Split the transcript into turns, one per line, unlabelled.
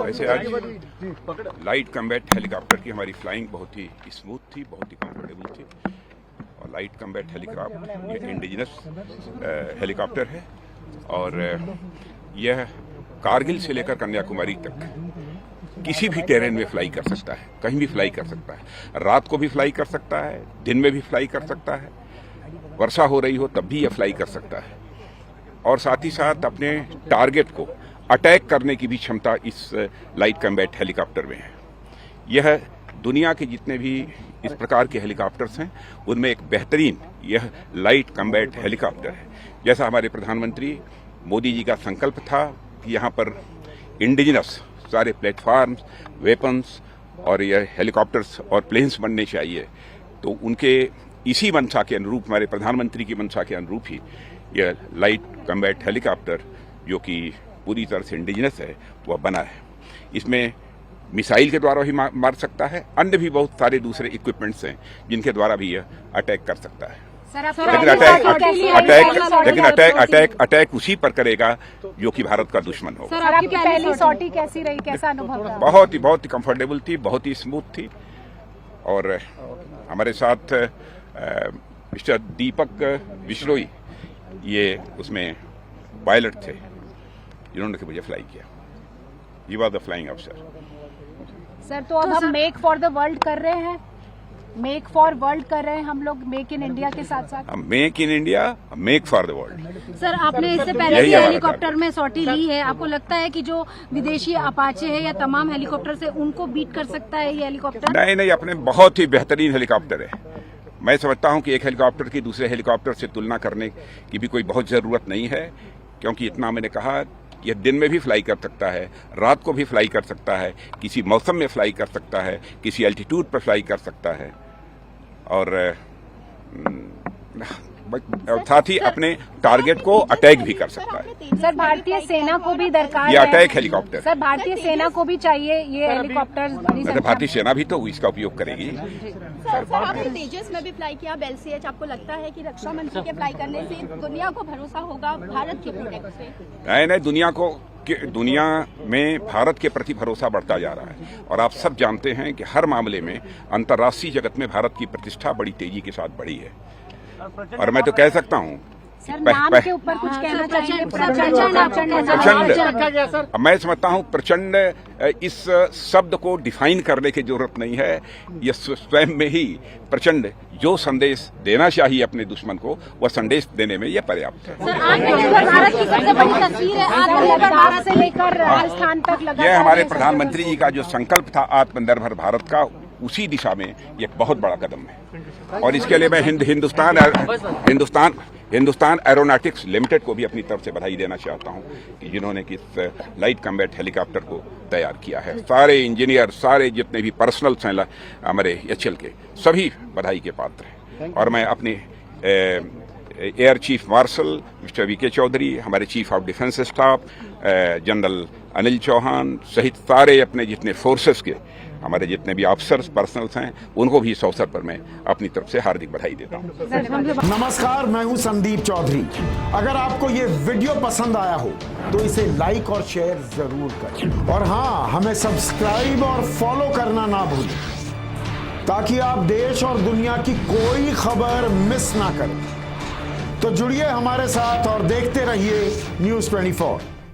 वैसे आज light combat helicopter की हमारी फ्लाइंग बहुत ही स्मूथ थी, बहुत ही कंफर्टेबल थी। और लाइट कम्बैट हेलीकॉप्टर ये इंडिजिनस हेलीकॉप्टर है और यह कारगिल से लेकर कन्याकुमारी तक किसी भी टेरेन में फ्लाई कर सकता है, कहीं भी फ्लाई कर सकता है। रात को भी फ्लाई कर सकता है, दिन में भी फ्लाई कर सकता है, वर्षा हो रही हो तब भी यह फ्लाई कर सकता है। और साथ ही साथ अपने टारगेट को अटैक करने की भी क्षमता इस लाइट कम्बैट हेलीकॉप्टर में है। यह दुनिया के जितने भी इस प्रकार के हेलीकॉप्टर्स हैं उनमें एक बेहतरीन यह लाइट कम्बैट हेलीकॉप्टर है। जैसा हमारे प्रधानमंत्री मोदी जी का संकल्प था कि यहाँ पर इंडिजिनस सारे प्लेटफार्म्स, वेपन्स और यह हेलीकॉप्टर्स और प्लेन्स बनने चाहिए, तो उनके इसी मंशा के अनुरूप, हमारे प्रधानमंत्री की मंशा के अनुरूप ही यह लाइट कम्बैट हेलीकॉप्टर जो कि पूरी तरह से इंडिजिनस है वह बना है। इसमें मिसाइल के द्वारा भी मार सकता है, अन्य भी बहुत सारे दूसरे इक्विपमेंट्स हैं जिनके द्वारा भी यह अटैक कर सकता है। लेकिन अटैक उसी पर करेगा जो कि भारत का दुश्मन होगा।
सर, आपकी पहली सॉटी कैसी रही, कैसा अनुभव रहा?
बहुत ही कंफर्टेबल थी, बहुत ही स्मूथ थी। और हमारे साथ मिस्टर दीपक बिश्नोई ये उसमें पायलट थे जिन्होंने मुझे फ्लाई किया। ही वाज द फ्लाइंग अफसर।
सर, तो अब हम मेक फॉर द वर्ल्ड कर रहे हैं, मेक फॉर वर्ल्ड कर रहे हैं हम लोग, मेक इन इंडिया के साथ साथ
make in India, make for the world.
Sir, आपने इससे पहले भी हेलीकॉप्टर में सॉटी ली है, आपको लगता है कि जो विदेशी अपाचे है या तमाम हेलीकॉप्टर से उनको बीट कर सकता है ये हेलीकॉप्टर?
नहीं, अपने बहुत ही बेहतरीन हेलीकॉप्टर है। मैं समझता हूं कि एक हेलीकॉप्टर की दूसरे हेलीकॉप्टर से तुलना करने की भी कोई बहुत ज़रूरत नहीं है, क्योंकि इतना मैंने कहा यह दिन में भी फ्लाई कर सकता है, रात को भी फ्लाई कर सकता है, किसी मौसम में फ्लाई कर सकता है, किसी एल्टीट्यूड पर फ्लाई कर सकता है और साथ ही अपने टारगेट को अटैक भी कर सकता है।
सर, भारतीय सेना को भी दरकार
ये अटैक हेलीकॉप्टर।
सर, भारतीय सेना को भी चाहिए ये हेलीकॉप्टर।
भारतीय सेना भी तो इसका उपयोग करेगी।
सर, आपने तेजस में भी फ्लाई किया, LCH, आपको लगता है कि रक्षा मंत्री के फ्लाई करने से दुनिया को भरोसा होगा भारत के प्रोडक्ट पे?
नहीं, दुनिया में भारत के प्रति भरोसा बढ़ता जा रहा है और आप सब जानते हैं कि हर मामले में अंतर्राष्ट्रीय जगत में भारत की प्रतिष्ठा बड़ी तेजी के साथ बढ़ी है। और मैं तो कह सकता हूँ
सर, नाम के ऊपर कुछ कहना चाहिए?
प्रचंड, मैं समझता हूँ प्रचंड इस शब्द को डिफाइन करने की जरूरत नहीं है। यह स्वयं में ही प्रचंड जो संदेश देना चाहिए अपने दुश्मन को, वह संदेश देने में यह पर्याप्त है। यह हमारे प्रधानमंत्री जी का जो संकल्प था आत्मनिर्भर भारत का, उसी दिशा में एक बहुत बड़ा कदम है। और इसके लिए मैं हिंदुस्तान एरोनॉटिक्स लिमिटेड को भी अपनी तरफ से बधाई देना चाहता हूं कि जिन्होंने इस लाइट कम्बैट हेलीकॉप्टर को तैयार किया है। सारे इंजीनियर, सारे जितने भी पर्सनल्स हैं हमारे HAL के, सभी बधाई के पात्र हैं। और मैं अपने air chief marshal mister VK Chaudhary, हमारे chief of defence staff general Anil Chauhan सहित सारे अपने जितने फोर्सेस के हमारे जितने भी ऑफिसर्स, पर्सनल्स हैं, उनको भी इस अवसर पर मैं अपनी तरफ से हार्दिक बधाई देता हूं।
नमस्कार, मैं हूं संदीप चौधरी। अगर आपको ये वीडियो पसंद आया हो तो इसे लाइक और शेयर जरूर करें और हाँ, हमें सब्सक्राइब और फॉलो करना ना भूलें ताकि आप देश और दुनिया की कोई खबर मिस ना करें। तो जुड़िए हमारे साथ और देखते रहिए News 24।